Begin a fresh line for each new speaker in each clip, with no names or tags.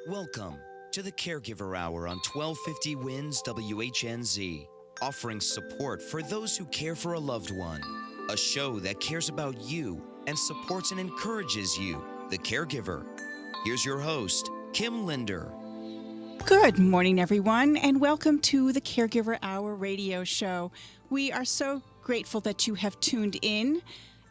Welcome to the Caregiver Hour on 1250 WINS WHNZ, offering support for those who care for a loved one. A show that cares about you and supports and encourages you, the caregiver. Here's your host, Kim Linder.
Good morning, everyone, and welcome to the Caregiver Hour radio show. We are so grateful that you have tuned in.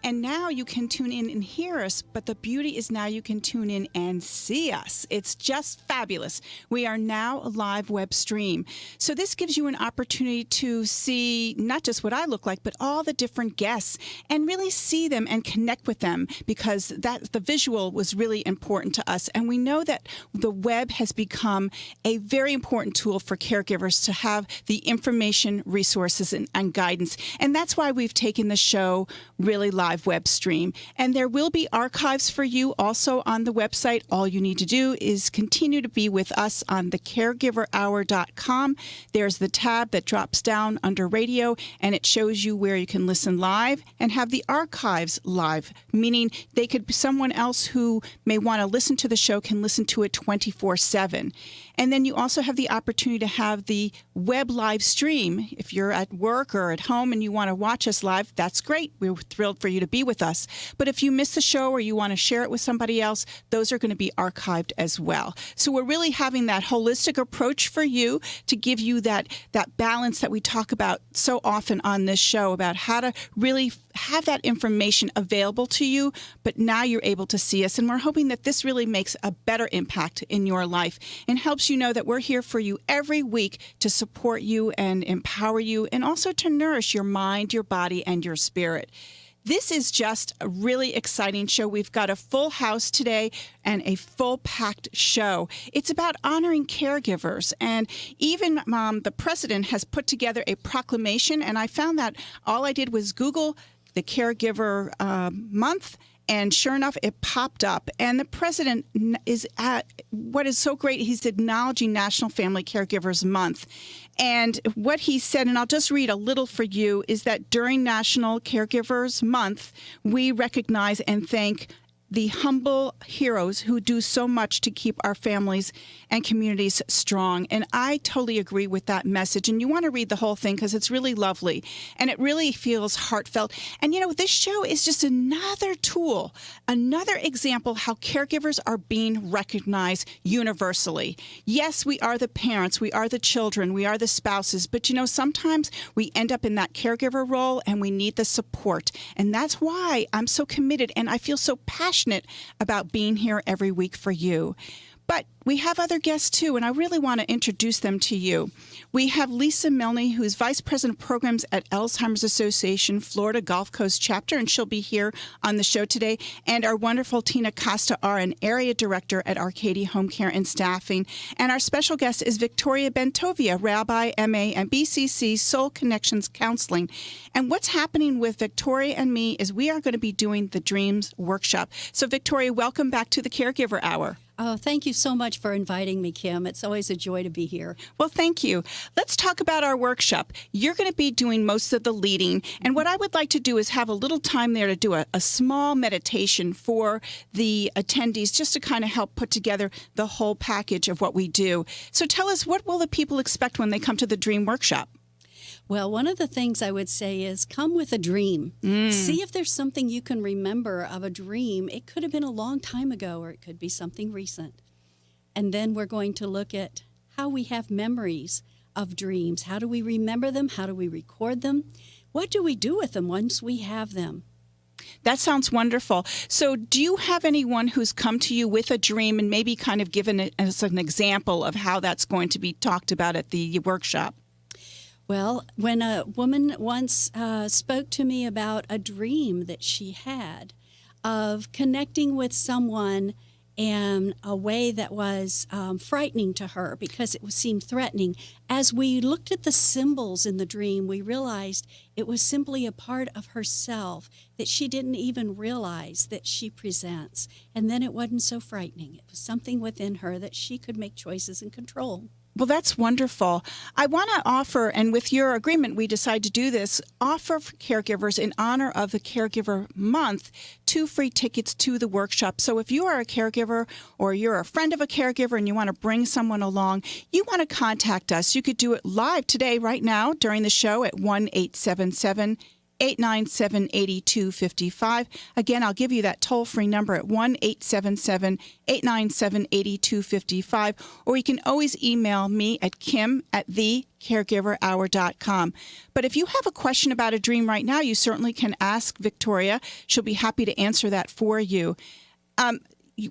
And now you can tune in and hear us, but the beauty is now you can tune in and see us. It's just fabulous. We are now a live web stream. So this gives you an opportunity to see not just what I look like, but all the different guests and really see them and connect with them, because the visual was really important to us. And we know that the web has become a very important tool for caregivers to have the information, resources, and guidance. And that's why we've taken the show really live web stream. And there will be archives for you also on the website. All you need to do is continue to be with us on thecaregiverhour.com. There's the tab that drops down under radio, and it shows you where you can listen live and have the archives live, meaning someone else who may want to listen to the show can listen to it 24/7. And then you also have the opportunity to have the web live stream. If you're at work or at home and you want to watch us live, that's great. We're thrilled for you to be with us. But if you miss the show or you want to share it with somebody else, those are going to be archived as well. So we're really having that holistic approach for you to give you that balance that we talk about so often on this show, about how to really have that information available to you, but now you're able to see us. And we're hoping that this really makes a better impact in your life and helps you know that we're here for you every week to support you and empower you, and also to nourish your mind, your body, and your spirit. This is just a really exciting show. We've got a full house today and a full-packed show. It's about honoring caregivers. And even the president has put together a proclamation, and I found that all I did was Google the Caregiver Month, and sure enough, it popped up. And the president is what is so great, he's acknowledging National Family Caregivers Month. And what he said, and I'll just read a little for you, is that during National Caregivers Month, we recognize and thank the humble heroes who do so much to keep our families and communities strong. And I totally agree with that message. And you want to read the whole thing because it's really lovely and it really feels heartfelt. And, this show is just another tool, another example how caregivers are being recognized universally. Yes, we are the parents, we are the children, we are the spouses, but, sometimes we end up in that caregiver role and we need the support. And that's why I'm so committed and I feel so passionate about being here every week for you. But we have other guests too, and I really want to introduce them to you. We have Lisa Milne, who's Vice President of Programs at Alzheimer's Association Florida Gulf Coast Chapter, and she'll be here on the show today. And our wonderful Tina Costa, an Area Director at Arcadia Home Care and Staffing. And our special guest is Victoria Ben-Toviya, Rabbi, MA, and BCC Soul Connections Counseling. And what's happening with Victoria and me is we are going to be doing the Dreams Workshop. So Victoria, welcome back to the Caregiver Hour.
Oh, thank you so much for inviting me, Kim. It's always a joy to be here.
Well, thank you. Let's talk about our workshop. You're going to be doing most of the leading. And what I would like to do is have a little time there to do a small meditation for the attendees, just to kind of help put together the whole package of what we do. So tell us, what will the people expect when they come to the Dream Workshop?
Well, one of the things I would say is come with a dream. See if there's something you can remember of a dream. It could have been a long time ago, or it could be something recent. And then we're going to look at how we have memories of dreams. How do we remember them? How do we record them? What do we do with them once we have them?
That sounds wonderful. So do you have anyone who's come to you with a dream and maybe kind of given it as an example of how that's going to be talked about at the workshop?
Well, when a woman once spoke to me about a dream that she had of connecting with someone in a way that was frightening to her because it seemed threatening, as we looked at the symbols in the dream, we realized it was simply a part of herself that she didn't even realize that she presents. And then it wasn't so frightening. It was something within her that she could make choices and control.
Well, that's wonderful. I want to offer, and with your agreement, we decide to do this, offer for caregivers in honor of the Caregiver Month 2 free tickets to the workshop. So if you are a caregiver or you're a friend of a caregiver and you want to bring someone along, you want to contact us. You could do it live today, right now, during the show at 1-877-897-8255. Again, I'll give you that toll-free number at 1-877-897-8255, or you can always email me at kim@thecaregiverhour.com. But if you have a question about a dream right now, you certainly can ask Victoria. She'll be happy to answer that for you.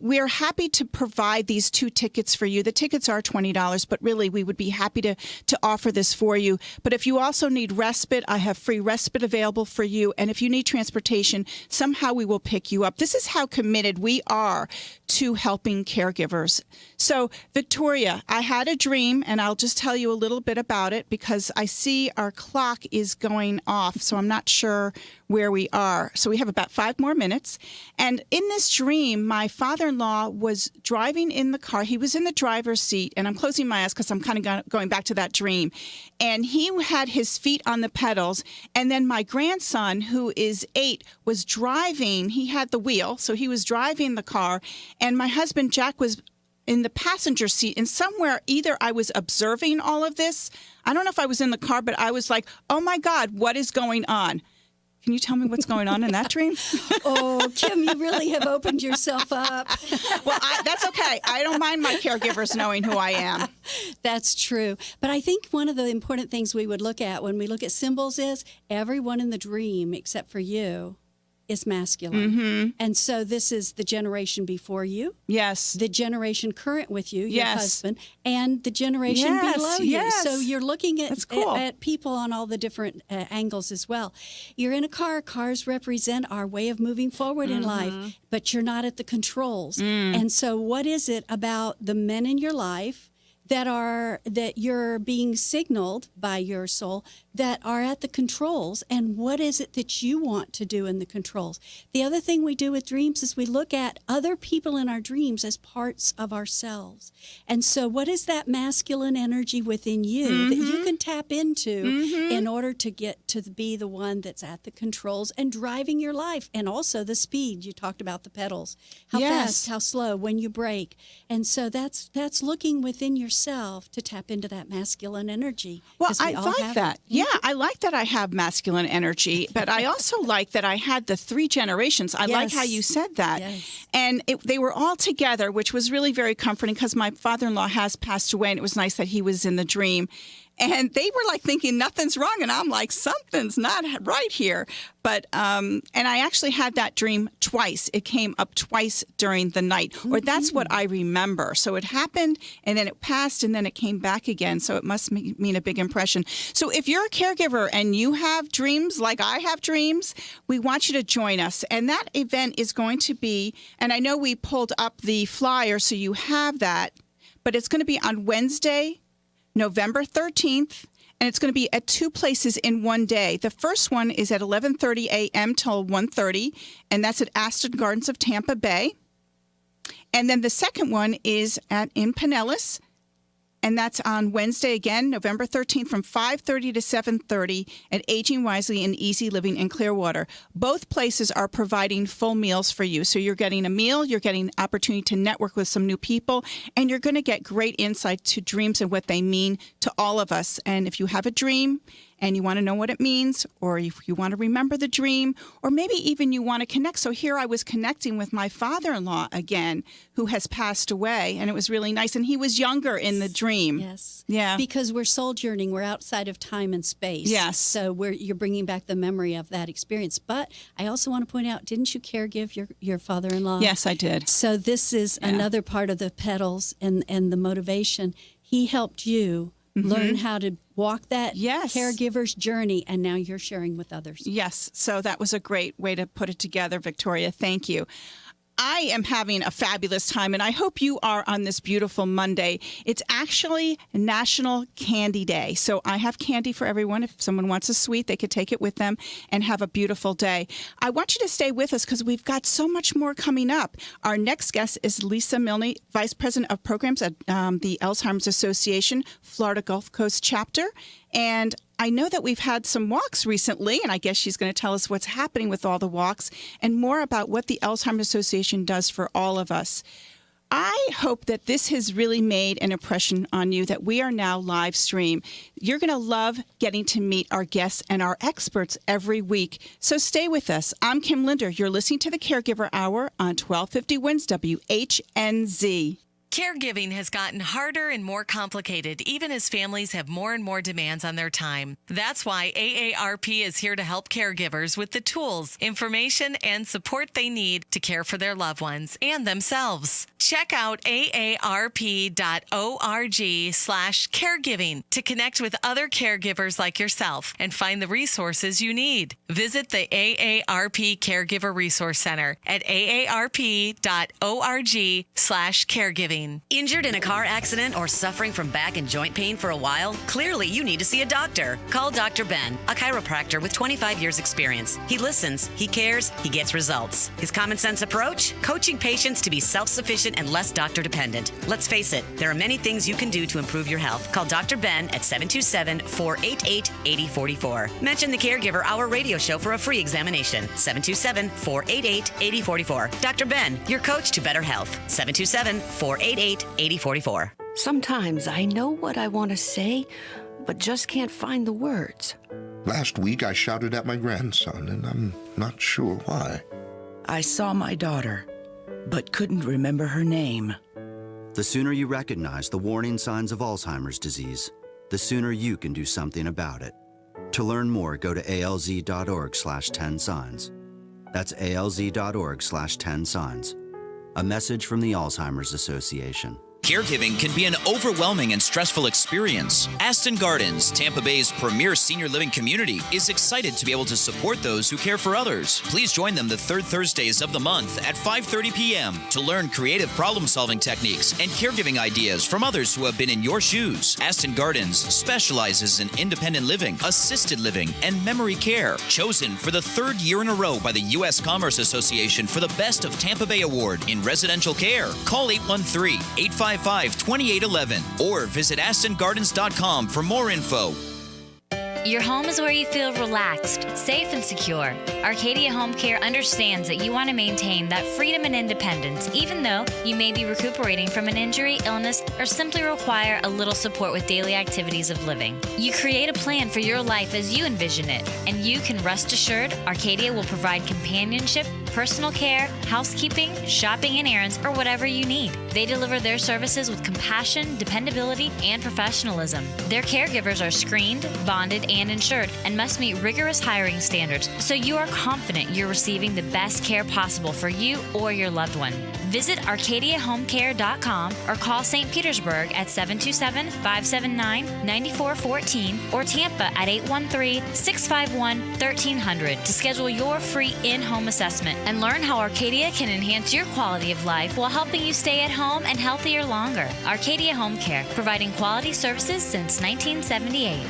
We're happy to provide these 2 tickets for you. The tickets are $20, but really we would be happy to offer this for you. But if you also need respite, I have free respite available for you. And if you need transportation, somehow we will pick you up. This is how committed we are to helping caregivers. So, Victoria, I had a dream, and I'll just tell you a little bit about it because I see our clock is going off, so I'm not sure where we are. So we have about 5 more minutes. And in this dream, my father-in-law was driving in the car. He was in the driver's seat, and I'm closing my eyes because I'm kind of going back to that dream. And he had his feet on the pedals. And then my grandson, who is 8, was driving. He had the wheel, so he was driving the car. And my husband, Jack, was in the passenger seat. And somewhere, either I was observing all of this. I don't know if I was in the car, but I was like, oh, my God, what is going on? Can you tell me what's going on in that dream?
Oh, Kim, you really have opened yourself up.
Well, that's okay. I don't mind my caregivers knowing who I am.
That's true. But I think one of the important things we would look at when we look at symbols is everyone in the dream, except for you, is masculine.
Mm-hmm.
And so this is the generation before you.
Yes.
The generation current with you, your
Yes.
husband, and the generation
Yes,
below
yes.
you. So you're looking
That's cool.
at people on all the different angles as well. You're in a car. Cars represent our way of moving forward in life, but you're not at the controls. And so what is it about the men in your life that you're being signaled by your soul that are at the controls, and what is it that you want to do in the controls? The other thing we do with dreams is we look at other people in our dreams as parts of ourselves. And so what is that masculine energy within you that you can tap into in order to get to be the one that's at the controls and driving your life, and also the speed. You talked about the pedals, how fast, how slow, when you brake. And so that's looking within yourself to tap into that masculine energy.
Well, I like that. Yeah, I like that I have masculine energy, but I also like that I had the 3 generations. I like how you said that.
Yes.
And they were all together, which was really very comforting because my father-in-law has passed away, and it was nice that he was in the dream. And they were like thinking nothing's wrong. And I'm like, something's not right here. But, and I actually had that dream twice. It came up twice during the night, or that's what I remember. So it happened, and then it passed, and then it came back again. So it must mean a big impression. So if you're a caregiver and you have dreams like I have dreams, we want you to join us. And that event is going to be, and I know we pulled up the flyer, so you have that, but it's going to be on Wednesday, November 13th, and it's going to be at 2 places in one day. The first one is at 11:30 a.m. till 1:30, and that's at Aston Gardens of Tampa Bay. And then the second one is in Pinellas, and that's on Wednesday again, November 13th, from 5:30 to 7:30 at Aging Wisely and Easy Living in Clearwater. Both places are providing full meals for you. So you're getting a meal, you're getting an opportunity to network with some new people, and you're going to get great insight to dreams and what they mean to all of us. And if you have a dream and you want to know what it means, or if you want to remember the dream, or maybe even you want to connect. So here I was connecting with my father-in-law again, who has passed away, and it was really nice. And he was younger in the dream.
Yes.
Yeah.
Because we're soul journeying. We're outside of time and space.
Yes.
So you're bringing back the memory of that experience. But I also want to point out, didn't you caregive your father-in-law?
Yes, I did.
So this is another part of the pedals and the motivation. He helped you learn how to walk that caregiver's journey, and now you're sharing with others.
Yes. So that was a great way to put it together, Victoria. Thank you. I am having a fabulous time, and I hope you are on this beautiful Monday. It's actually National Candy Day, so I have candy for everyone. If someone wants a sweet, they could take it with them and have a beautiful day. I want you to stay with us because we've got so much more coming up. Our next guest is Lisa Milne, Vice President of Programs at the Alzheimer's Association, Florida Gulf Coast Chapter. And I know that we've had some walks recently, and I guess she's going to tell us what's happening with all the walks and more about what the Alzheimer's Association does for all of us. I hope that this has really made an impression on you, that we are now live stream. You're going to love getting to meet our guests and our experts every week. So stay with us. I'm Kim Linder. You're listening to the Caregiver Hour on 1250 WINS WHNZ.
Caregiving has gotten harder and more complicated, even as families have more and more demands on their time. That's why AARP is here to help caregivers with the tools, information, and support they need to care for their loved ones and themselves. Check out aarp.org/caregiving to connect with other caregivers like yourself and find the resources you need. Visit the AARP Caregiver Resource Center at aarp.org/caregiving.
Injured in a car accident or suffering from back and joint pain for a while? Clearly, you need to see a doctor. Call Dr. Ben, a chiropractor with 25 years experience. He listens, he cares, he gets results. His common sense approach? Coaching patients to be self-sufficient and less doctor dependent. Let's face it, there are many things you can do to improve your health. Call Dr. Ben at 727-488-8044. Mention the Caregiver Hour radio show for a free examination. 727-488-8044. Dr. Ben, your coach to better health. 727-488-8044.
Sometimes I know what I want to say, but just can't find the words.
Last week I shouted at my grandson, and I'm not sure why.
I saw my daughter, but couldn't remember her name.
The sooner you recognize the warning signs of Alzheimer's disease, the sooner you can do something about it. To learn more, go to alz.org/10signs. That's alz.org/10signs. A message from the Alzheimer's Association.
Caregiving can be an overwhelming and stressful experience. Aston Gardens, Tampa Bay's premier senior living community, is excited to be able to support those who care for others. Please join them the third Thursdays of the month at 5:30 p.m. to learn creative problem-solving techniques and caregiving ideas from others who have been in your shoes. Aston Gardens specializes in independent living, assisted living, and memory care. Chosen for the third year in a row by the U.S. Commerce Association for the Best of Tampa Bay Award in residential care. Call 813-855-2811 or visit astongardens.com for more info.
Your home is where you feel relaxed, safe, and secure. Arcadia Home Care understands that you want to maintain that freedom and independence, even though you may be recuperating from an injury, illness, or simply require a little support with daily activities of living. You create a plan for your life as you envision it, and you can rest assured Arcadia will provide companionship, personal care, housekeeping, shopping, and errands, or whatever you need. They deliver their services with compassion, dependability, and professionalism. Their caregivers are screened, bonded, and insured, and must meet rigorous hiring standards, so you are confident you're receiving the best care possible for you or your loved one. Visit ArcadiaHomeCare.com or call St. Petersburg at 727-579-9414 or Tampa at 813-651-1300 to schedule your free in-home assessment and learn how Arcadia can enhance your quality of life while helping you stay at home and healthier longer. Arcadia Home Care, providing quality services since 1978.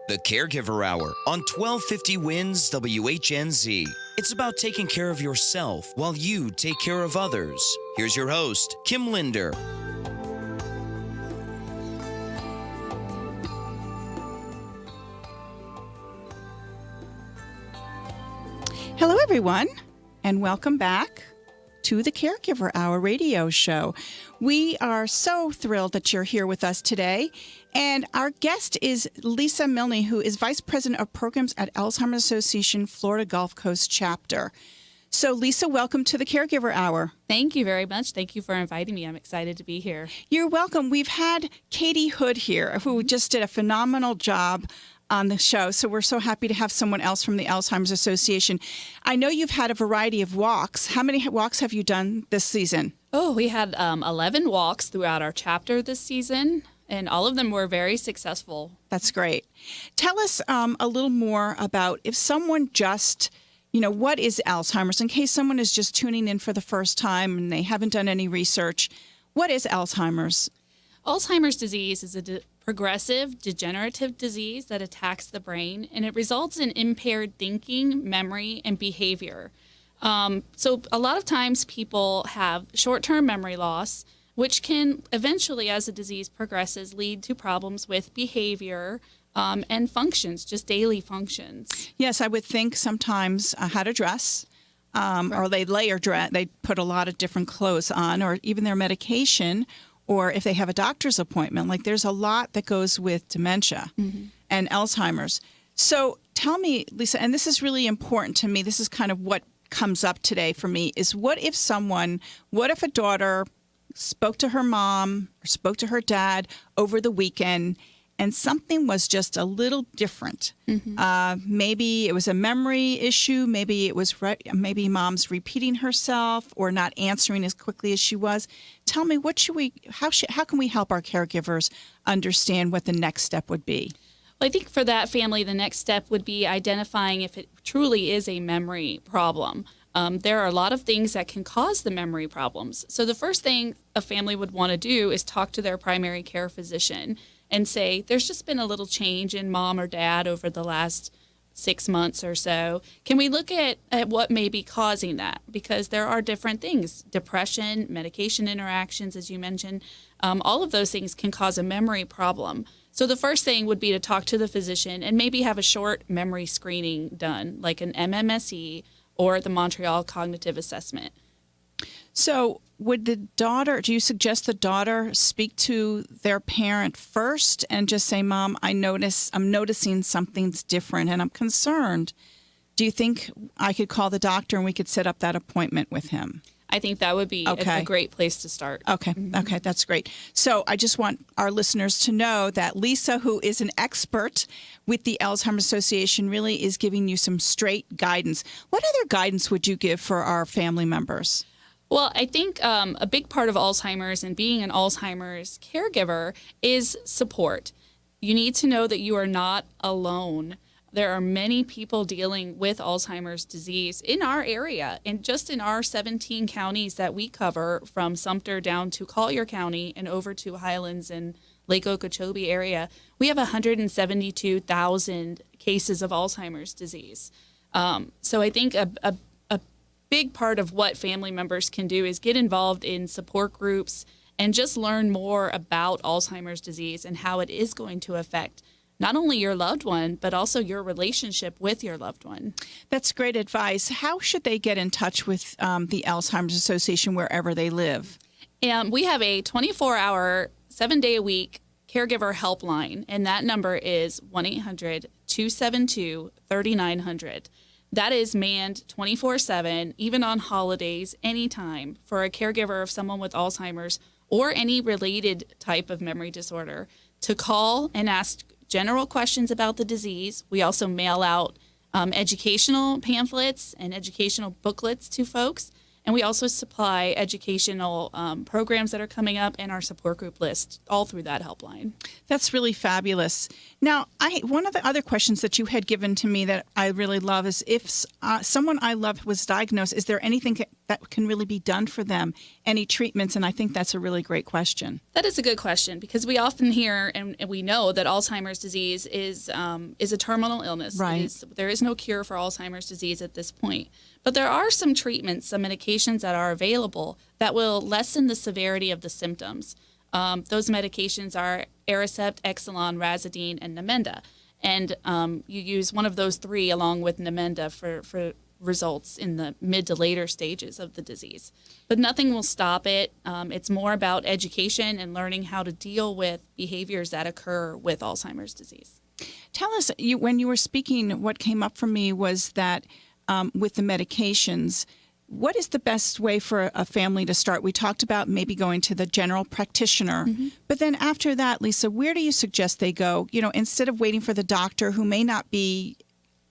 The Caregiver Hour on 1250 WINS WHNZ. It's about taking care of yourself while you take care of others. Here's your host, Kim Linder.
Hello, everyone, and welcome back to the Caregiver Hour radio show. We are so thrilled that you're here with us today. And our guest is Lisa Milne, who is Vice President of Programs at Alzheimer's Association Florida Gulf Coast Chapter. So, Lisa, welcome to the Caregiver Hour.
Thank you very much. Thank you for inviting me. I'm excited to be here.
You're welcome. We've had Katie Hood here, who just did a phenomenal job on the show. So we're so happy to have someone else from the Alzheimer's Association. I know you've had a variety of walks. How many walks have you done this season?
Oh, we had 11 walks throughout our chapter this season, and all of them were very successful.
That's great. Tell us a little more about if someone just what is Alzheimer's? In case someone is just tuning in for the first time and they haven't done any research, what is Alzheimer's?
Alzheimer's disease is a progressive degenerative disease that attacks the brain, and it results in impaired thinking, memory, and behavior. So a lot of times people have short-term memory loss, which can eventually, as the disease progresses, lead to problems with behavior and functions, just daily functions.
Yes, I would think sometimes how to dress, or they layer dress, they put a lot of different clothes on, or even their medication, or if they have a doctor's appointment. Like there's a lot that goes with dementia and Alzheimer's. So tell me, Lisa, and this is really important to me, this is kind of what comes up today for me, is what if a daughter spoke to her mom or spoke to her dad over the weekend and something was just a little different. Maybe it was a memory issue. Maybe it was maybe mom's repeating herself or not answering as quickly as she was. Tell me, how can we help our caregivers understand what the next step would be?
Well, I think for that family, the next step would be identifying if it truly is a memory problem. There are a lot of things that can cause the memory problems. So the first thing a family would want to do is talk to their primary care physician and say, there's just been a little change in mom or dad over the last 6 months or so. Can we look at what may be causing that? Because there are different things, depression, medication interactions, as you mentioned, all of those things can cause a memory problem. So the first thing would be to talk to the physician and maybe have a short memory screening done, like an MMSE or the Montreal Cognitive Assessment.
So do you suggest the daughter speak to their parent first and just say, Mom, I'm noticing something's different and I'm concerned. Do you think I could call the doctor and we could set up that appointment with him?
I think that would be a great place to start.
Okay. Okay, that's great. So I just want our listeners to know that Lisa, who is an expert with the Alzheimer's Association, really is giving you some straight guidance. What other guidance would you give for our family members?
Well, I think a big part of Alzheimer's and being an Alzheimer's caregiver is support. You need to know that you are not alone. There are many people dealing with Alzheimer's disease in our area, and just in our 17 counties that we cover, from Sumter down to Collier County and over to Highlands and Lake Okeechobee area, we have 172,000 cases of Alzheimer's disease. So I think a big part of what family members can do is get involved in support groups and just learn more about Alzheimer's disease and how it is going to affect not only your loved one, but also your relationship with your loved one.
That's great advice. How should they get in touch with the Alzheimer's Association wherever they live?
We have a 24-hour, 7-day-a-week caregiver helpline, and that number is 1-800-272-3900. That is manned 24/7, even on holidays, anytime, for a caregiver of someone with Alzheimer's or any related type of memory disorder to call and ask general questions about the disease. We also mail out educational pamphlets and educational booklets to folks. And we also supply educational programs that are coming up and our support group list all through that helpline.
That's really fabulous. Now, one of the other questions that you had given to me that I really love is if someone I love was diagnosed, is there anything that can really be done for them? Any treatments? And I think that's a really great question.
That is a good question because we often hear and we know that Alzheimer's disease is a terminal illness.
Right.
There is no cure for Alzheimer's disease at this point. But there are some treatments, some medications that are available that will lessen the severity of the symptoms. Those medications are Aricept, Exelon, Razidine, and Namenda. And you use one of those three along with Namenda for results in the mid to later stages of the disease. But nothing will stop it. It's more about education and learning how to deal with behaviors that occur with Alzheimer's disease.
Tell us, when you were speaking, what came up for me was that with the medications, what is the best way for a family to start? We talked about maybe going to the general practitioner, but then after that, Lisa, where do you suggest they go? Instead of waiting for the doctor who may not be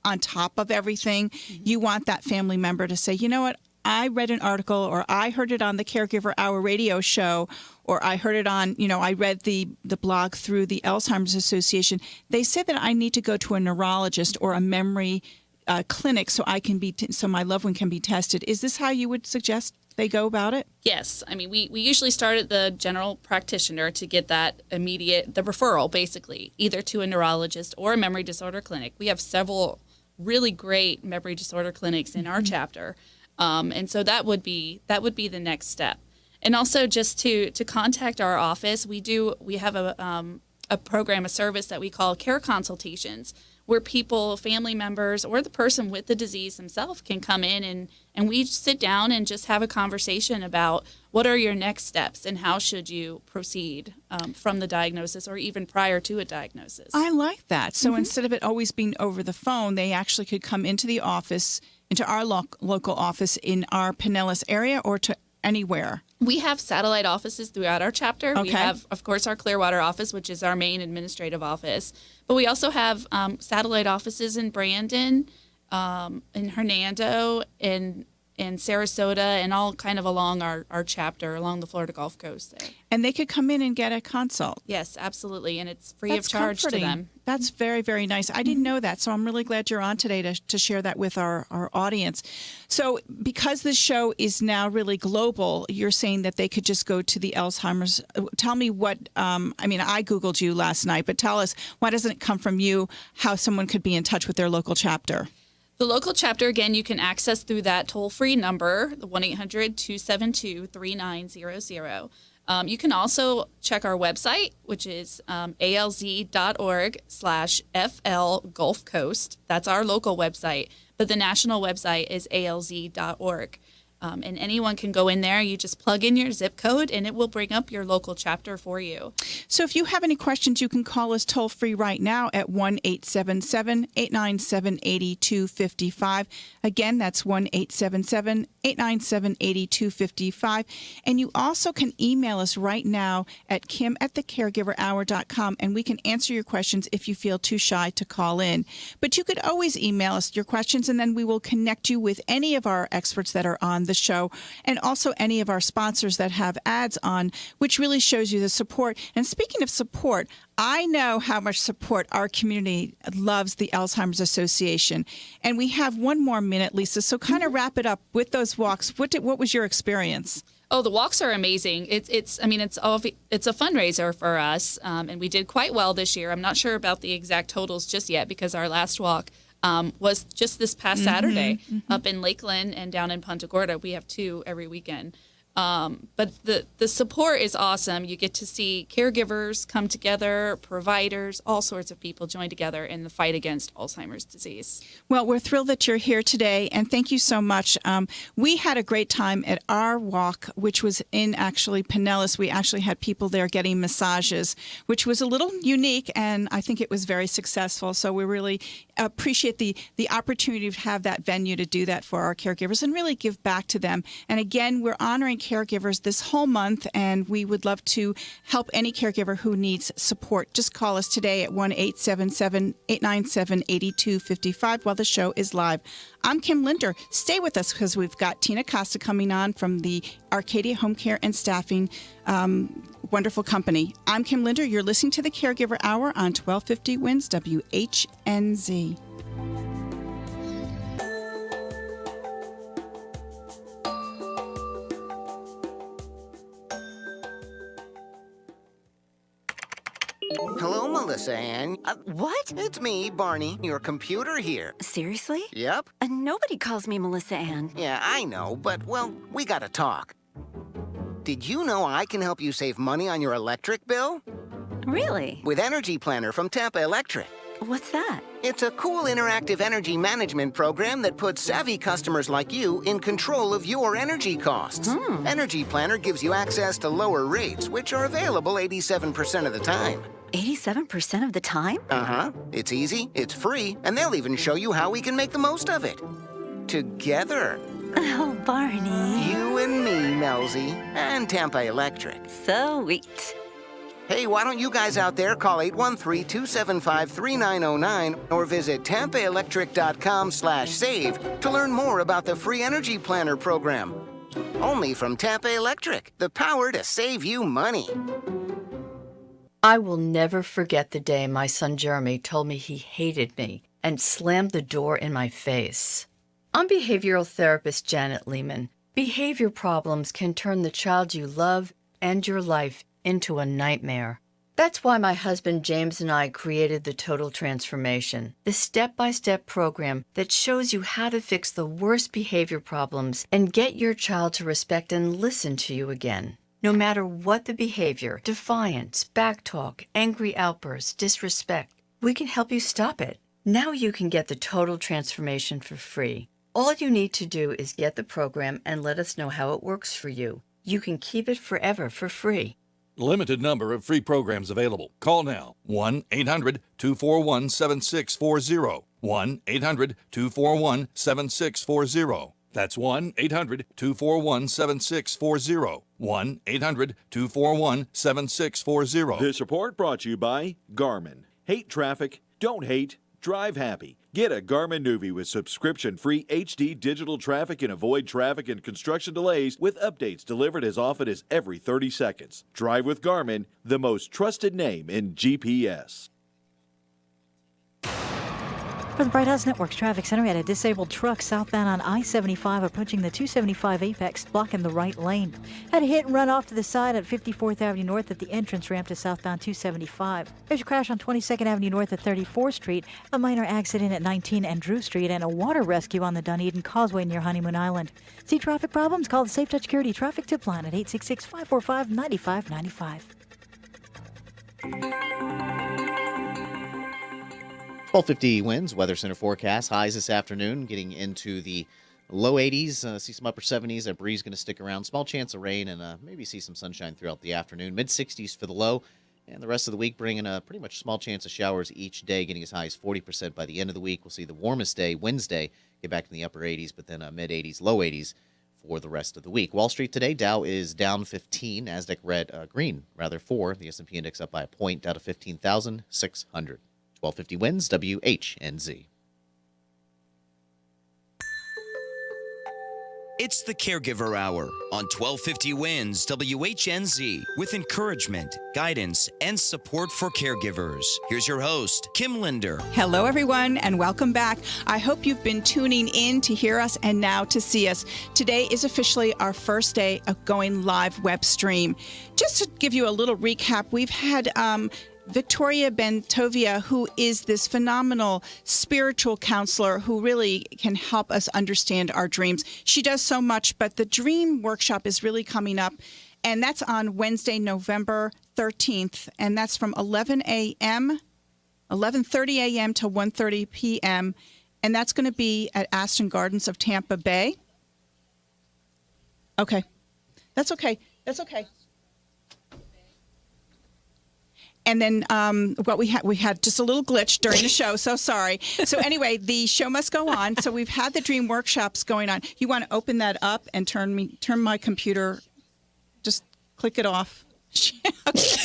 on top of everything, you want that family member to say, you know what, I read an article or I heard it on the Caregiver Hour radio show or I heard it on, I read the blog through the Alzheimer's Association. They say that I need to go to a neurologist or a memory clinic so so my loved one can be tested. Is this how you would suggest they go about it?
Yes. I mean, we usually start at the general practitioner to get the referral, basically, either to a neurologist or a memory disorder clinic. We have several really great memory disorder clinics in our chapter. And so that would be the next step. And also just to contact our office, we have a program, a service that we call care consultations, where people, family members, or the person with the disease themselves can come in and we sit down and just have a conversation about what are your next steps and how should you proceed from the diagnosis or even prior to a diagnosis.
I like that. So instead of it always being over the phone, they actually could come into the office, into our local office in our Pinellas area or to anywhere.
We have satellite offices throughout our chapter.
Okay.
We have, of course, our Clearwater office, which is our main administrative office. But we also have satellite offices in Brandon, in Hernando, in Sarasota, and all kind of along our chapter, along the Florida Gulf Coast there.
And they could come in and get a consult.
Yes, absolutely. And it's free of charge to them.
That's very, very nice. I didn't know that, so I'm really glad you're on today to share that with our audience. So because this show is now really global, you're saying that they could just go to the Alzheimer's. Tell me what, I Googled you last night, but tell us, why doesn't it come from you, how someone could be in touch with their local chapter?
The local chapter, again, you can access through that toll-free number, the 1-800-272-3900. You can also check our website, which is alz.org/FL Gulf Coast. That's our local website, but the national website is alz.org. And anyone can go in there. You just plug in your zip code, and it will bring up your local chapter for you.
So if you have any questions, you can call us toll-free right now at 1-877-897-8255. Again, that's 1-877-897-8255. And you also can email us right now at kim@thecaregiverhour.com, and we can answer your questions if you feel too shy to call in. But you could always email us your questions, and then we will connect you with any of our experts that are on the show, and also any of our sponsors that have ads on, which really shows you the support. And speaking of support, I know how much support our community loves the Alzheimer's Association. And we have one more minute, Lisa, so kind of wrap it up with those walks. What was your experience?
Oh, the walks are amazing. It's a fundraiser for us, and we did quite well this year. I'm not sure about the exact totals just yet because our last walk was just this past Saturday up in Lakeland and down in Punta Gorda. We have 2 every weekend. But the support is awesome. You get to see caregivers come together, providers, all sorts of people join together in the fight against Alzheimer's disease.
Well, we're thrilled that you're here today, and thank you so much. We had a great time at our walk, which was in actually Pinellas. We actually had people there getting massages, which was a little unique, and I think it was very successful. So we really appreciate the opportunity to have that venue to do that for our caregivers and really give back to them. And again, we're honoring caregivers this whole month, and we would love to help any caregiver who needs support. Just call us today at 1-877-897-8255 while the show is live. I'm Kim Linder. Stay with us because we've got Tina Costa coming on from the Arcadia Home Care and Staffing wonderful company. I'm Kim Linder. You're listening to the Caregiver Hour on 1250 WINS WHNZ.
Hello, Melissa Ann.
What?
It's me, Barney, your computer here.
Seriously?
Yep.
Nobody calls me Melissa Ann.
Yeah, I know, but, well, we gotta talk. Did you know I can help you save money on your electric bill?
Really?
With Energy Planner from Tampa Electric.
What's that?
It's a cool interactive energy management program that puts savvy customers like you in control of your energy costs. Energy Planner gives you access to lower rates, which are available 87% of the time.
87% of the time?
Uh-huh. It's easy, it's free, and they'll even show you how we can make the most of it. Together.
Oh, Barney.
You and me, Melzy, and Tampa Electric.
Sweet.
Hey, why don't you guys out there call 813-275-3909 or visit tampaelectric.com/save to learn more about the free Energy Planner program. Only from Tampa Electric, the power to save you money.
I will never forget the day my son Jeremy told me he hated me and slammed the door in my face. I'm behavioral therapist Janet Lehman. Behavior problems can turn the child you love and your life into a nightmare. That's why my husband James and I created the Total Transformation, the step-by-step program that shows you how to fix the worst behavior problems and get your child to respect and listen to you again. No matter what the behavior, defiance, backtalk, angry outbursts, disrespect, we can help you stop it. Now you can get the Total Transformation for free. All you need to do is get the program and let us know how it works for you. You can keep it forever for free.
Limited number of free programs available. Call now. 1-800-241-7640. 1-800-241-7640. That's 1-800-241-7640. 1-800-241-7640.
This report brought to you by Garmin. Hate traffic, don't hate, drive happy. Get a Garmin Nuvi with subscription-free HD digital traffic and avoid traffic and construction delays with updates delivered as often as every 30 seconds. Drive with Garmin, the most trusted name in GPS.
For the Bright House Network's traffic center, we had a disabled truck southbound on I-75 approaching the 275 apex, blocking the right lane. Had a hit and run off to the side at 54th Avenue North at the entrance ramp to southbound 275. There's a crash on 22nd Avenue North at 34th Street, a minor accident at 19 and Drew Street, and a water rescue on the Dunedin Causeway near Honeymoon Island. See traffic problems? Call the Safe Touch Security Traffic Tip Line at 866-545-9595.
12:50 winds, Weather Center forecast. Highs this afternoon, getting into the low 80s. See some upper 70s. That breeze going to stick around. Small chance of rain and maybe see some sunshine throughout the afternoon. Mid 60s for the low. And the rest of the week bringing a pretty much small chance of showers each day, getting as high as 40% by the end of the week. We'll see the warmest day, Wednesday, get back in the upper 80s, but then mid 80s, low 80s for the rest of the week. Wall Street today, Dow is down 15, NASDAQ green, 4. The S&P index up by a point, down to 15,600. 1250 wins, WHNZ.
It's the Caregiver Hour on 1250 wins, WHNZ, with encouragement, guidance, and support for caregivers. Here's your host, Kim Linder.
Hello, everyone, and welcome back. I hope you've been tuning in to hear us and now to see us. Today is officially our first day of going live web stream. Just to give you a little recap, we've had Victoria Ben-Toviya, who is this phenomenal spiritual counselor who really can help us understand our dreams. She does so much, but the dream workshop is really coming up, and that's on Wednesday, November 13th, and that's from 11:30 a.m. to 1:30 p.m., and that's going to be at Aston Gardens of Tampa Bay. Okay. That's okay. And then we had just a little glitch during the show, so sorry. So anyway, the show must go on. So we've had the dream workshops going on. You want to open that up and turn my computer, just click it off. Okay.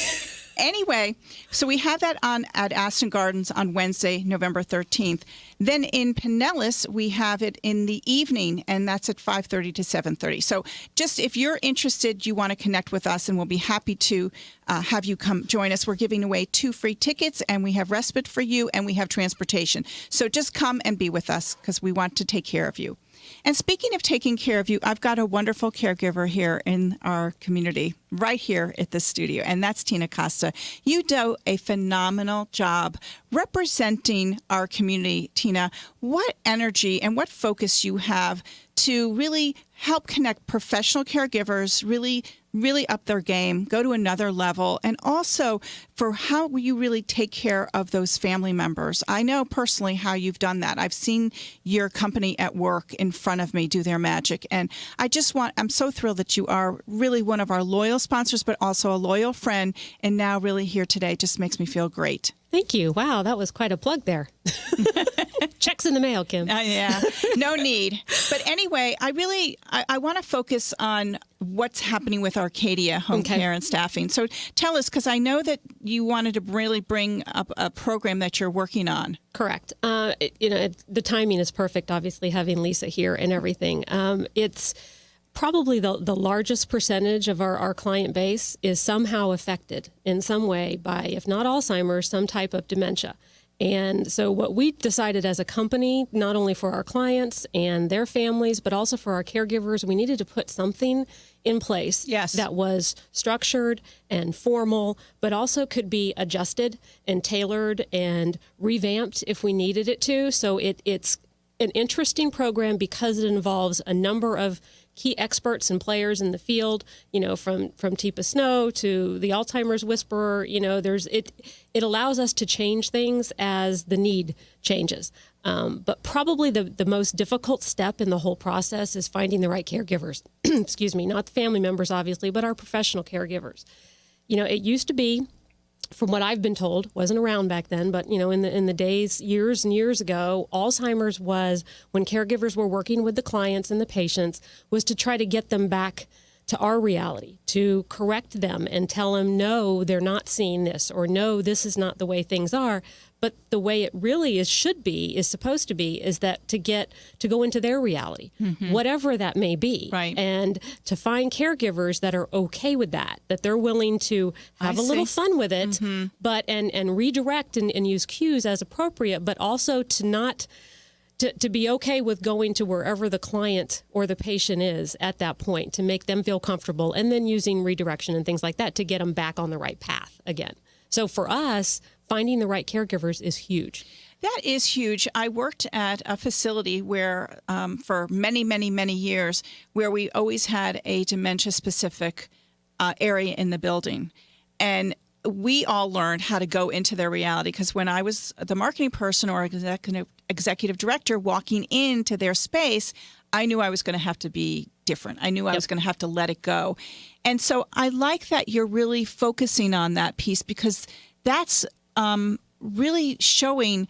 Anyway, so we have that on at Aston Gardens on Wednesday, November 13th. Then in Pinellas, we have it in the evening, and that's at 5:30 to 7:30. So just if you're interested, you want to connect with us, and we'll be happy to have you come join us. We're giving away 2 free tickets, and we have respite for you, and we have transportation. So just come and be with us because we want to take care of you. And speaking of taking care of you, I've got a wonderful caregiver here in our community, right here at the studio, and that's Tina Costa. You do a phenomenal job representing our community, Tina. What energy and what focus you have to really help connect professional caregivers, really up their game, go to another level, and also for how you really take care of those family members. I know personally how you've done that. I've seen your company at work in front of me do their magic, and I'm so thrilled that you are really one of our loyal sponsors, but also a loyal friend, and now really here today just makes me feel great.
Thank you. Wow, that was quite a plug there. Checks in the mail, Kim.
Yeah, no need. But anyway, I want to focus on what's happening with Arcadia Home Care and Staffing. So tell us, because I know that you wanted to really bring up a program that you're working on.
Correct. The timing is perfect, obviously, having Lisa here and everything. It's probably the largest percentage of our client base is somehow affected in some way by, if not Alzheimer's, some type of dementia. And so what we decided as a company, not only for our clients and their families, but also for our caregivers, we needed to put something in place that was structured and formal, but also could be adjusted and tailored and revamped if we needed it to. So it's an interesting program because it involves a number of key experts and players in the field, from Teepa Snow to the Alzheimer's Whisperer. It allows us to change things as the need changes. But probably the most difficult step in the whole process is finding the right caregivers. Excuse me, not the family members, obviously, but our professional caregivers. It used to be, from what I've been told, wasn't around back then, but in the days, years and years ago, Alzheimer's was when caregivers were working with the clients and the patients, was to try to get them back to our reality, to correct them and tell them, no, they're not seeing this, or no, this is not the way things are. But the way it really is supposed to be, is that to go into their reality, whatever that may be, and to find caregivers that are okay with that they're willing to have a little fun with it, but and redirect and use cues as appropriate, but also to not. To be okay with going to wherever the client or the patient is at that point, to make them feel comfortable, and then using redirection and things like that to get them back on the right path again. So for us, finding the right caregivers is huge.
That is huge. I worked at a facility where, for many, many, many years, where we always had a dementia-specific area in the building. And we all learned how to go into their reality, because when I was the marketing person or executive director walking into their space, I knew I was going to have to be different. I knew I was going to have to let it go. And so I like that you're really focusing on that piece, because that's really showing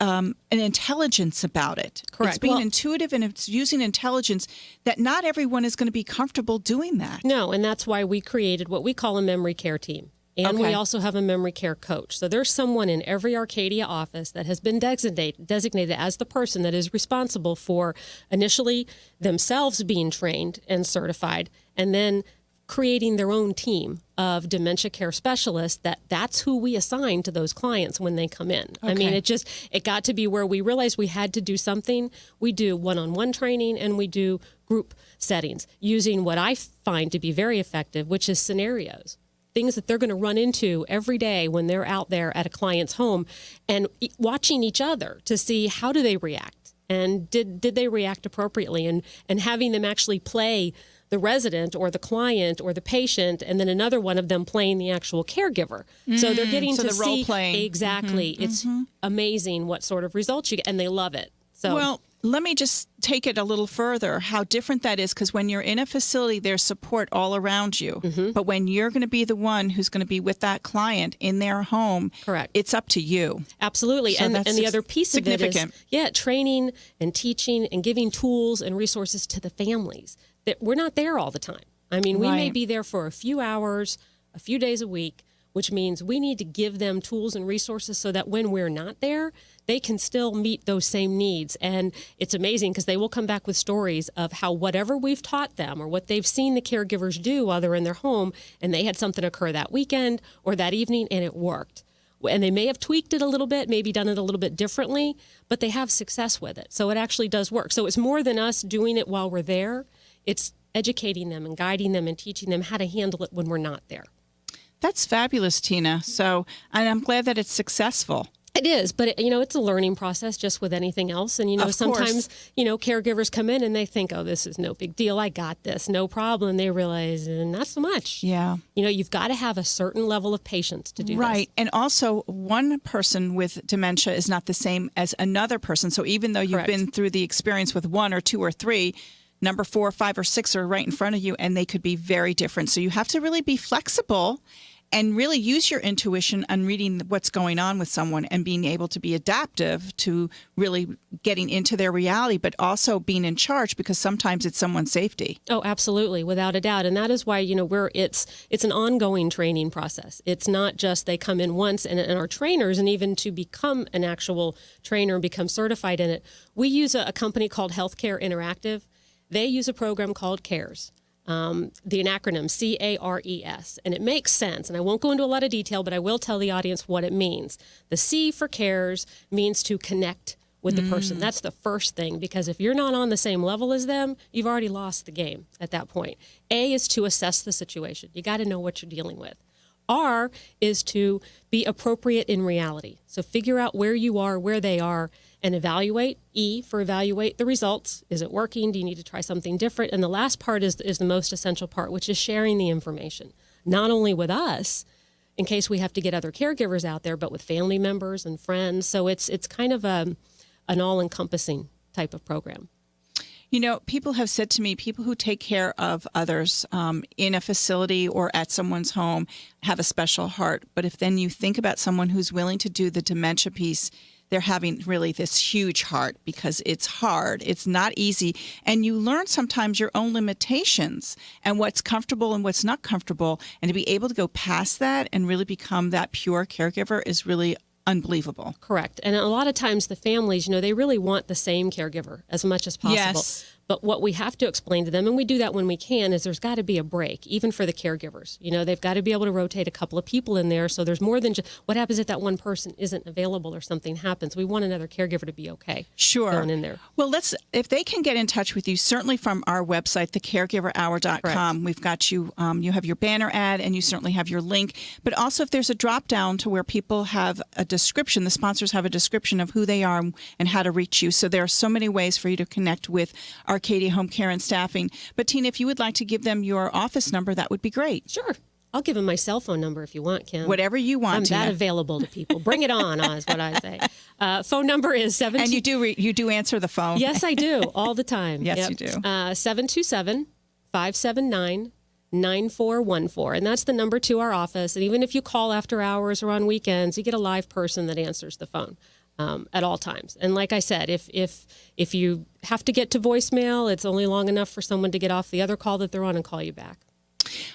an intelligence about it.
Correct.
It's being intuitive, and it's using intelligence that not everyone is going to be comfortable doing that.
No, and that's why we created what we call a memory care team. And we also have a memory care coach. So there's someone in every Arcadia office that has been designated as the person that is responsible for initially themselves being trained and certified, and then creating their own team of dementia care specialists that's who we assign to those clients when they come in. I mean, it got to be where we realized we had to do something. We do one-on-one training, and we do group settings using what I find to be very effective, which is scenarios. Things that they're going to run into every day when they're out there at a client's home, and watching each other to see how do they react, and did they react appropriately, and having them actually play the resident or the client or the patient, and then another one of them playing the actual caregiver. So they're getting to
the
see
role playing.
Exactly. It's amazing what sort of results you get, and they love it. So
well, let me just take it a little further, how different that is, because when you're in a facility, there's support all around you. But when you're going to be the one who's going to be with that client in their home, it's up to you.
Absolutely. So and the other piece of it is, training and teaching and giving tools and resources to the families. That we're not there all the time. I mean, we may be there for a few hours, a few days a week, which means we need to give them tools and resources so that when we're not there, they can still meet those same needs. And it's amazing because they will come back with stories of how whatever we've taught them or what they've seen the caregivers do while they're in their home, and they had something occur that weekend or that evening, and it worked. And they may have tweaked it a little bit, maybe done it a little bit differently, but they have success with it. So it actually does work. So it's more than us doing it while we're there. It's educating them and guiding them and teaching them how to handle it when we're not there.
That's fabulous, Tina. So, and I'm glad that it's successful.
It is, but it's a learning process just with anything else. And, sometimes, caregivers come in and they think, oh, this is no big deal. I got this, no problem. They realize not so much.
Yeah.
You've got to have a certain level of patience to do this.
Right. And also, one person with dementia is not the same as another person. So even though you've been through the experience with one or two or three, number 4, 5, or 6 are right in front of you, and they could be very different. So you have to really be flexible and really use your intuition on reading what's going on with someone and being able to be adaptive to really getting into their reality, but also being in charge, because sometimes it's someone's safety.
Oh, absolutely, without a doubt. And that is why, it's an ongoing training process. It's not just they come in once and our trainers, and even to become an actual trainer and become certified in it, we use a company called Healthcare Interactive. They use a program called CARES. the acronym CARES, and it makes sense. And I won't go into a lot of detail, but I will tell the audience what it means. The C for cares means to connect with the person. That's the first thing, because if you're not on the same level as them, you've already lost the game at that point. A is to assess the situation. You got to know what you're dealing with. R is to be appropriate in reality. So figure out where you are, where they are, and evaluate. E for evaluate the results. Is it working? Do you need to try something different? And the last part is the most essential part, which is sharing the information, not only with us, in case we have to get other caregivers out there, but with family members and friends. So it's kind of an all-encompassing type of program.
You know, people have said to me, people who take care of others in a facility or at someone's home have a special heart. But if then you think about someone who's willing to do the dementia piece, they're having really this huge heart, because it's hard. It's not easy. And you learn sometimes your own limitations and what's comfortable and what's not comfortable. And to be able to go past that and really become that pure caregiver is really unbelievable.
Correct. And a lot of times the families, they really want the same caregiver as much as possible.
Yes.
But what we have to explain to them, and we do that when we can, is there's got to be a break, even for the caregivers. They've got to be able to rotate a couple of people in there. So there's more than just what happens if that one person isn't available or something happens. We want another caregiver to be okay.
Sure.
Going in there.
Well, if they can get in touch with you, certainly from our website, thecaregiverhour.com.
Correct.
We've got you, you have your banner ad, and you certainly have your link. But also if there's a drop down to where people have a description, the sponsors have a description of who they are and how to reach you. So there are so many ways for you to connect with Arcadia Home Care and Staffing. But Tina, if you would like to give them your office number, that would be great.
Sure. I'll give them my cell phone number if you want, Kim.
Whatever you want,
I'm
Tina.
that available to people. Bring it on, is what I say. Phone number is 17...
And you do answer the phone.
Yes, I do, all the time.
Yes, you do.
727-579-9414. And that's the number to our office. And even if you call after hours or on weekends, you get a live person that answers the phone at all times. And like I said, if you have to get to voicemail, it's only long enough for someone to get off the other call that they're on and call you back.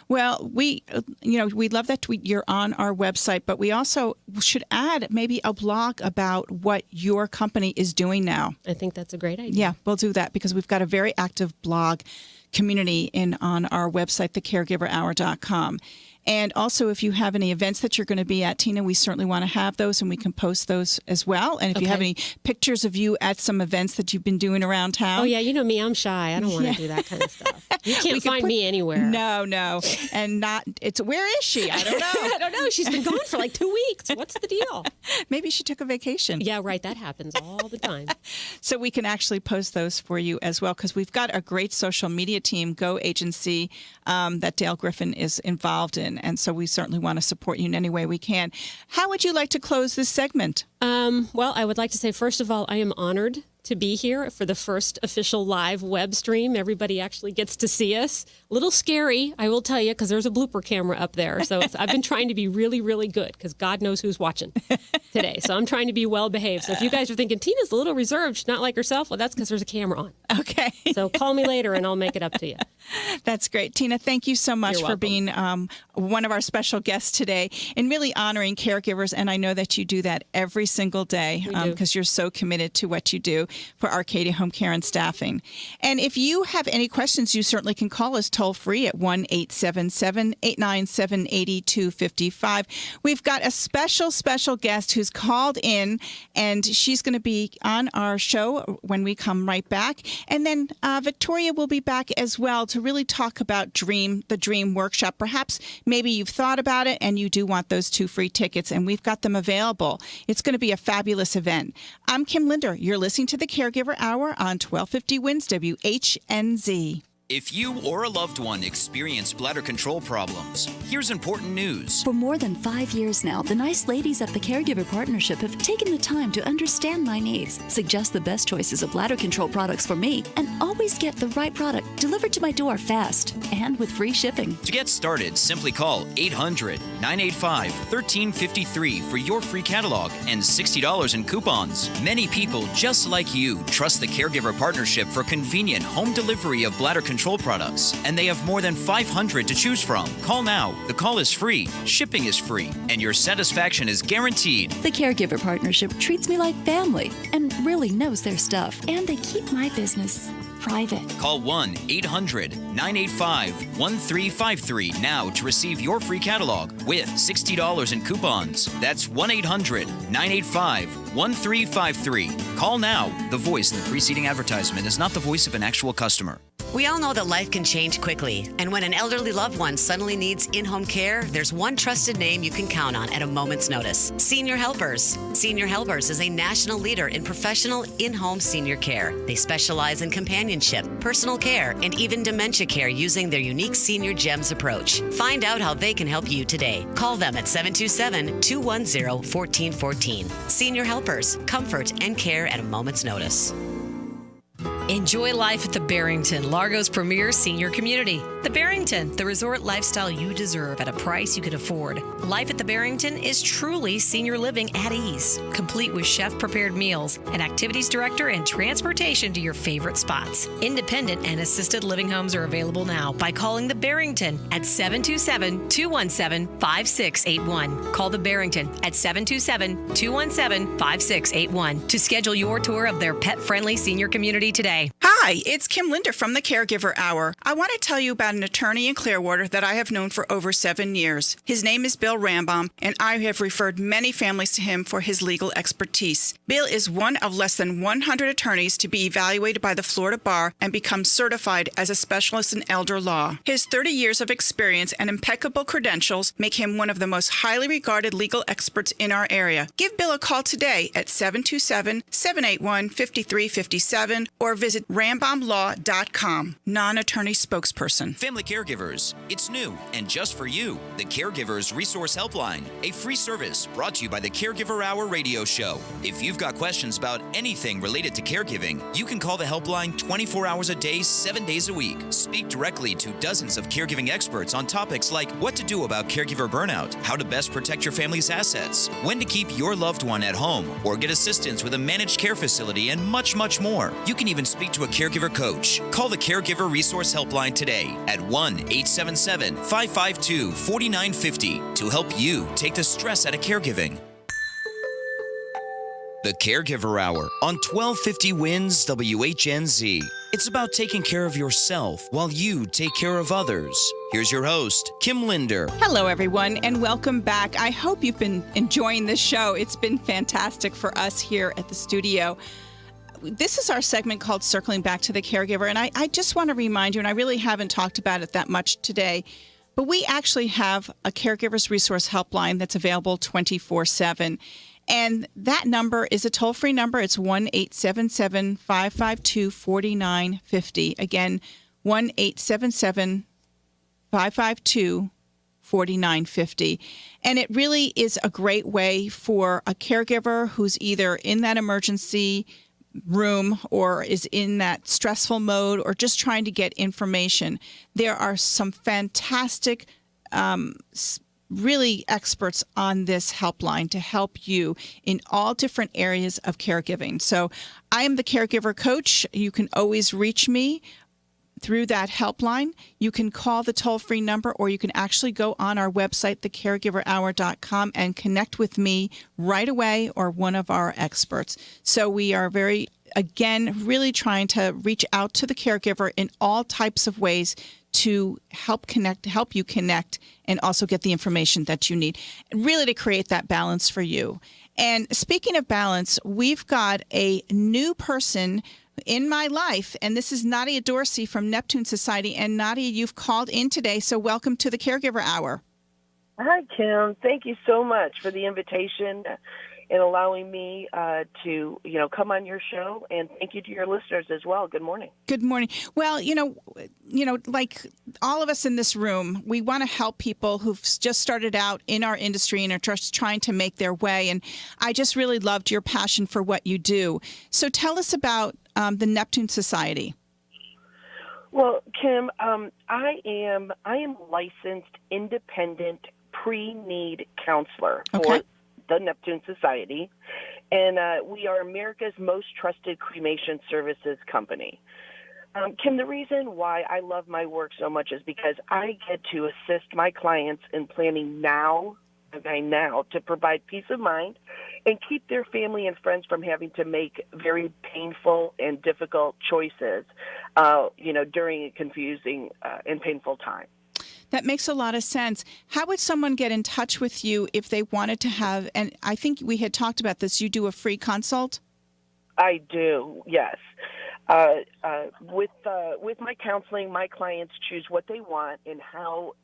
Well, we love that you're on our website, but we also should add maybe a blog about what your company is doing now.
I think that's a great idea.
Yeah, we'll do that because we've got a very active blog community on our website, thecaregiverhour.com. And also, if you have any events that you're going to be at, Tina, we certainly want to have those, and we can post those as well. And if you have any pictures of you at some events that you've been doing around town.
Oh, yeah, you know me, I'm shy. I don't want to do that kind of stuff. You can't find me anywhere.
No. And where is she? I don't know.
I don't know. She's been gone for like 2 weeks. What's the deal?
Maybe she took a vacation.
Yeah, right. That happens all the time.
So we can actually post those for you as well, because we've got a great social media team, Go Agency, that Dale Griffin is involved in. And so we certainly want to support you in any way we can. How would you like to close this segment?
Well, I would like to say, first of all, I am honored to be here for the first official live web stream. Everybody actually gets to see us. A little scary, I will tell you, because there's a blooper camera up there. So I've been trying to be really, really good, because God knows who's watching today. So I'm trying to be well behaved. So if you guys are thinking Tina's a little reserved, she's not like herself, well, that's because there's a camera on.
Okay.
So call me later and I'll make it up to you.
That's great. Tina, thank you so much for being one of our special guests today and really honoring caregivers. And I know that you do that every single day because you're so committed to what you do for Arcadia Home Care and Staffing. And if you have any questions, you certainly can call us toll free at 1-877-897-8255. We've got a special guest who's called in, and she's going to be on our show when we come right back. And then Victoria will be back as well to really talk about the Dream Workshop. Perhaps maybe you've thought about it and you do want those 2 free tickets, and we've got them available. It's going to be a fabulous event. I'm Kim Linder. You're listening to the Caregiver Hour on 1250 WINS WHNZ.
If you or a loved one experience bladder control problems, here's important news.
For more than 5 years now, the nice ladies at the Caregiver Partnership have taken the time to understand my needs, suggest the best choices of bladder control products for me, and always get the right product delivered to my door fast and with free shipping.
To get started, simply call 800-985-1353 for your free catalog and $60 in coupons. Many people just like you trust the Caregiver Partnership for convenient home delivery of bladder control control products, and they have more than 500 to choose from. Call now. The call is free, shipping is free, and your satisfaction is guaranteed.
The Caregiver Partnership treats me like family and really knows their stuff. And they keep my business private.
Call 1-800-985-1353 now to receive your free catalog with $60 in coupons. That's 1-800-985-1353. Call now. The voice in the preceding advertisement is not the voice of an actual customer.
We all know that life can change quickly, and when an elderly loved one suddenly needs in-home care, there's one trusted name you can count on at a moment's notice: Senior Helpers. Senior Helpers is a national leader in professional in-home senior care. They specialize in companionship, personal care, and even dementia care using their unique Senior GEMS approach. Find out how they can help you today. Call them at 727-210-1414. Senior Helpers, comfort and care at a moment's notice.
Enjoy life at the Barrington, Largo's premier senior community. The Barrington, the resort lifestyle you deserve at a price you can afford. Life at the Barrington is truly senior living at ease, complete with chef-prepared meals, an activities director, and transportation to your favorite spots. Independent and assisted living homes are available now by calling the Barrington at 727-217-5681. Call the Barrington at 727-217-5681 to schedule your tour of their pet-friendly senior community today.
Hi, it's Kim Linder from the Caregiver Hour. I want to tell you about an attorney in Clearwater that I have known for over 7 years. His name is Bill Rambaum, and I have referred many families to him for his legal expertise. Bill is one of less than 100 attorneys to be evaluated by the Florida Bar and become certified as a specialist in elder law. His 30 years of experience and impeccable credentials make him one of the most highly regarded legal experts in our area. Give Bill a call today at 727-781-5357 or visit rambaumlaw.com. Non-attorney spokesperson.
Family Caregivers, it's new and just for you. The Caregivers Resource Helpline, a free service brought to you by the Caregiver Hour radio show. If you've got questions about anything related to caregiving, you can call the helpline 24 hours a day, 7 days a week. Speak directly to dozens of caregiving experts on topics like what to do about caregiver burnout, how to best protect your family's assets, when to keep your loved one at home, or get assistance with a managed care facility, and much, much more. You can even speak to a caregiver coach. Call the Caregiver Resource Helpline today at 1-877-552-4950 to help you take the stress out of caregiving. The Caregiver Hour on 1250 WINS WHNZ. It's about taking care of yourself while you take care of others. Here's your host, Kim Linder.
Hello, everyone, and welcome back. I hope you've been enjoying this show. It's been fantastic for us here at the studio. This is our segment called Circling Back to the Caregiver, and I just want to remind you, and I really haven't talked about it that much today, but we actually have a Caregivers Resource Helpline that's available 24/7. And that number is a toll-free number. It's 1-877-552-4950. Again, 1-877-552-4950. And it really is a great way for a caregiver who's either in that emergency room or is in that stressful mode or just trying to get information. There are some fantastic really experts on this helpline to help you in all different areas of caregiving. So I am the caregiver coach. You can always reach me through that helpline. You can call the toll-free number, or you can actually go on our website, thecaregiverhour.com, and connect with me right away or one of our experts. So we are really trying to reach out to the caregiver in all types of ways to help you connect, and also get the information that you need, really to create that balance for you. And speaking of balance, we've got a new person in my life, and this is Nadia Dorsey from Neptune Society. And Nadia, you've called in today, so welcome to the Caregiver Hour.
Hi, Kim. Thank you so much for the invitation and allowing me to come on your show. And thank you to your listeners as well. Good morning.
Good morning. Well, like all of us in this room, we want to help people who've just started out in our industry and are just trying to make their way. And I just really loved your passion for what you do. So tell us about the Neptune Society.
Well, Kim, I am licensed independent pre-need counselor for the Neptune Society, and we are America's most trusted cremation services company. Kim, the reason why I love my work so much is because I get to assist my clients in planning now to provide peace of mind and keep their family and friends from having to make very painful and difficult choices, during a confusing and painful time.
That makes a lot of sense. How would someone get in touch with you if they wanted to have, and I think we had talked about this, you do a free consult?
I do, yes. With my counseling, my clients choose what they want and how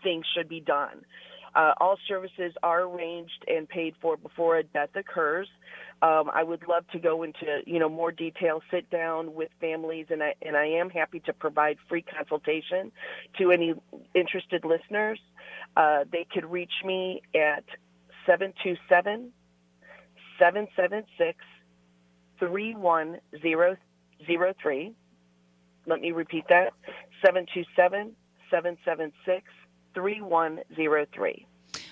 things should be done. All services are arranged and paid for before a death occurs. I would love to go into more detail, sit down with families, and I am happy to provide free consultation to any interested listeners. They could reach me at 727-776-3103. Let me repeat that, 727-776-3103.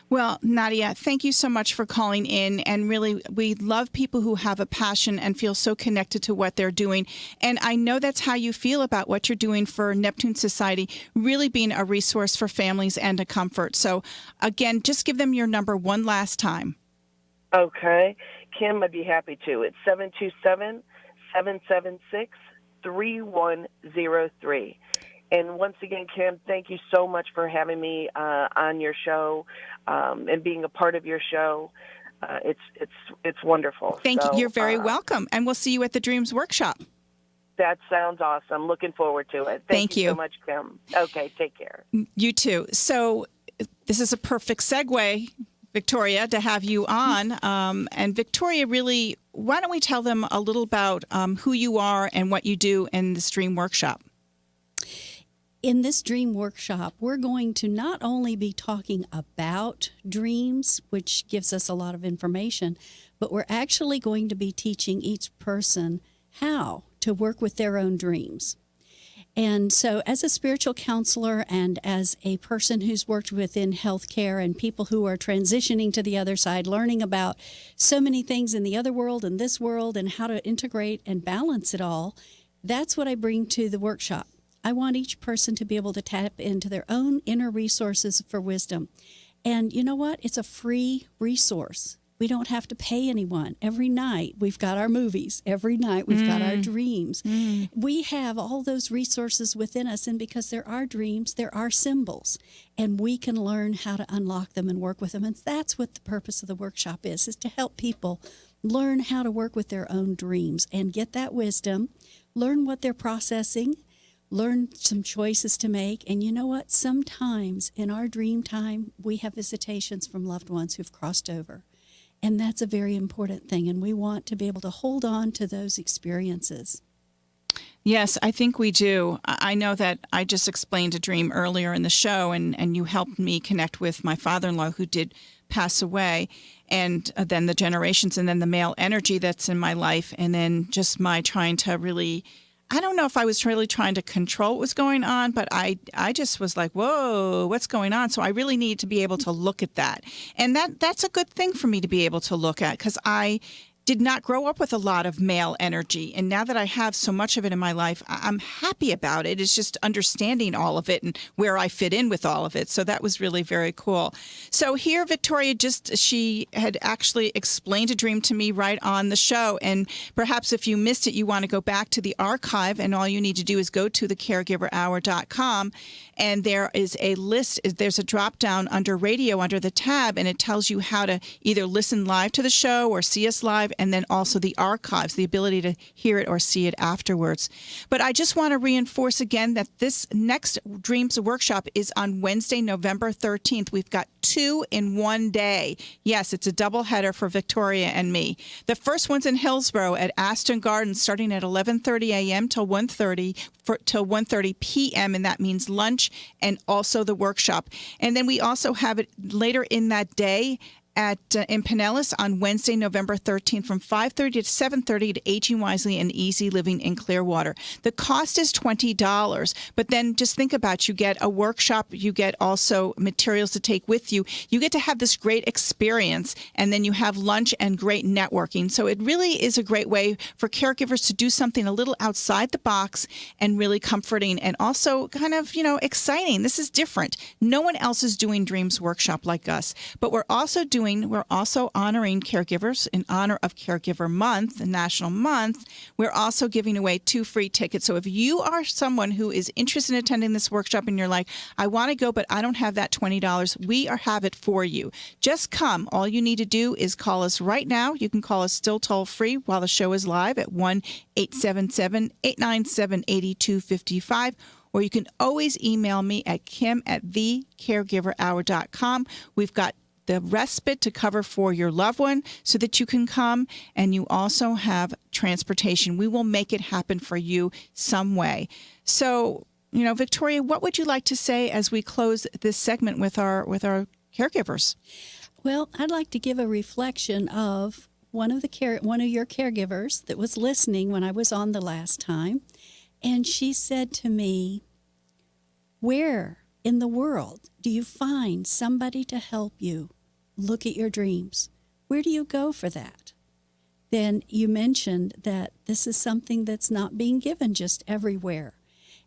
Well, Nadia, thank you so much for calling in. And really, we love people who have a passion and feel so connected to what they're doing. And I know that's how you feel about what you're doing for Neptune Society, really being a resource for families and a comfort. So, again, just give them your number one last time.
Okay. Kim, I'd be happy to. It's 727-776-3103. And once again, Kim, thank you so much for having me on your show and being a part of your show. It's wonderful.
Thank you. You're very welcome. And we'll see you at the Dreams Workshop.
That sounds awesome. Looking forward to it. Thank you so much, Kim. Okay, take care.
You too. So this is a perfect segue, Victoria, to have you on. And Victoria, really, why don't we tell them a little about who you are and what you do in this Dream Workshop?
In this dream workshop, we're going to not only be talking about dreams, which gives us a lot of information, but we're actually going to be teaching each person how to work with their own dreams. And so as a spiritual counselor and as a person who's worked within healthcare and people who are transitioning to the other side, learning about so many things in the other world and this world and how to integrate and balance it all, that's what I bring to the workshop. I want each person to be able to tap into their own inner resources for wisdom. And you know what? It's a free resource. We don't have to pay anyone. Every night, we've got our movies. Every night, we've got our dreams. We have all those resources within us, and because there are dreams, there are symbols, and we can learn how to unlock them and work with them. And that's what the purpose of the workshop is to help people learn how to work with their own dreams and get that wisdom, learn what they're processing, learn some choices to make. And you know what? Sometimes in our dream time, we have visitations from loved ones who've crossed over. And that's a very important thing. And we want to be able to hold on to those experiences.
Yes, I think we do. I know that I just explained a dream earlier in the show, and you helped me connect with my father-in-law who did pass away, and then the generations, and then the male energy that's in my life, and then just my trying to really, I don't know if I was really trying to control what was going on, but I just was like, whoa, what's going on? So I really need to be able to look at that. And that's a good thing for me to be able to look at, because I did not grow up with a lot of male energy. And now that I have so much of it in my life, I'm happy about it. It's just understanding all of it and where I fit in with all of it. So that was really very cool. So here, Victoria, she had actually explained a dream to me right on the show. And perhaps if you missed it, you want to go back to the archive, and all you need to do is go to thecaregiverhour.com. And there is a list, there's a drop down under radio under the tab, and it tells you how to either listen live to the show or see us live, and then also the archives, the ability to hear it or see it afterwards. But I just want to reinforce again that this next Dreams Workshop is on Wednesday, November 13th. We've got 2 in one day. Yes, it's a double header for Victoria and me. The first one's in Hillsborough at Aston Gardens, starting at 11:30 a.m. till 1:30 p.m., and that means lunch and also the workshop. And then we also have it later in that day in Pinellas on Wednesday, November 13th from 5:30 to 7:30 at Aging Wisely and Easy Living in Clearwater. The cost is $20, but then just think about, you get a workshop, you get also materials to take with you. You get to have this great experience, and then you have lunch and great networking. So it really is a great way for caregivers to do something a little outside the box and really comforting and also kind of, exciting. This is different. No one else is doing Dreams Workshop like us, but we're also honoring caregivers in honor of Caregiver Month, the National Month. We're also giving away 2 free tickets. So if you are someone who is interested in attending this workshop and you're like, I want to go, but I don't have that $20, we have it for you. Just come. All you need to do is call us right now. You can call us still toll free while the show is live at 1-877-897-8255. Or you can always email me at kim@thecaregiverhour.com. We've got the respite to cover for your loved one so that you can come, and you also have transportation. We will make it happen for you some way. So, Victoria, what would you like to say as we close this segment with our caregivers?
Well, I'd like to give a reflection of one of your caregivers that was listening when I was on the last time, and she said to me, "Where in the world do you find somebody to help you look at your dreams? Where do you go for that?" Then you mentioned that this is something that's not being given just everywhere.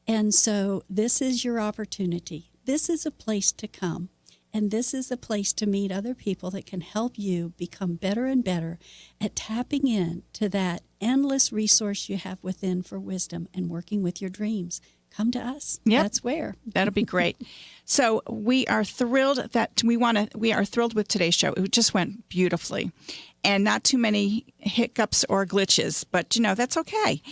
And so this is your opportunity. This is a place to come. And this is a place to meet other people that can help you become better and better at tapping in to that endless resource you have within for wisdom and working with your dreams. Come to us.
Yep.
That's where.
That'll be great. So we are thrilled we are thrilled with today's show. It just went beautifully, and not too many hiccups or glitches, but that's okay.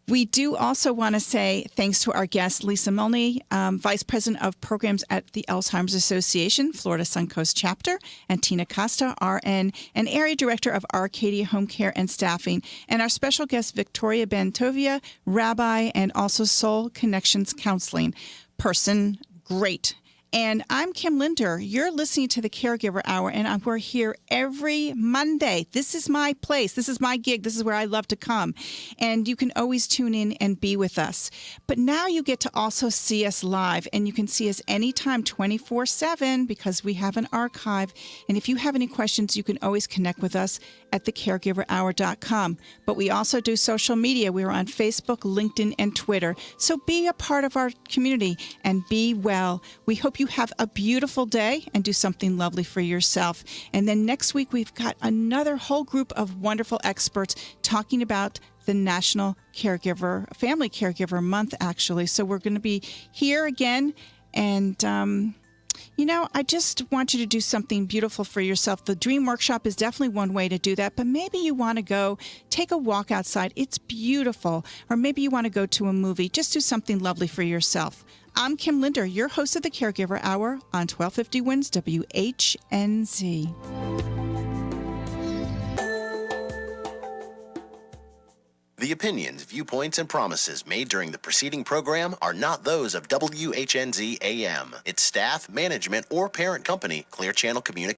We do also want to say thanks to our guest, Lisa Milne, Vice President of Programs at the Alzheimer's Association, Florida Suncoast Chapter, and Tina Costa, RN, and Area Director of Arcadia Home Care and Staffing, and our special guest, Victoria Ben-Toviya, Rabbi, and also Soul Connections Counseling person. Great. And I'm Kim Linder. You're listening to the Caregiver Hour, and we're here every Monday. This is my place. This is my gig. This is where I love to come. And you can always tune in and be with us. But now you get to also see us live, and you can see us anytime 24/7 because we have an archive. And if you have any questions, you can always connect with us at thecaregiverhour.com. But we also do social media. We're on Facebook, LinkedIn, and Twitter. So be a part of our community and be well. We hope you have a beautiful day and do something lovely for yourself. And then next week, we've got another whole group of wonderful experts talking about the National Family Caregiver Month, actually. So we're going to be here again. And, I just want you to do something beautiful for yourself. The Dream Workshop is definitely one way to do that, but maybe you want to go take a walk outside. It's beautiful. Or maybe you want to go to a movie. Just do something lovely for yourself. I'm Kim Linder, your host of the Caregiver Hour on 1250 WINS WHNZ.
The opinions, viewpoints, and promises made during the preceding program are not those of WHNZ AM, its staff, management, or parent company, Clear Channel Communications.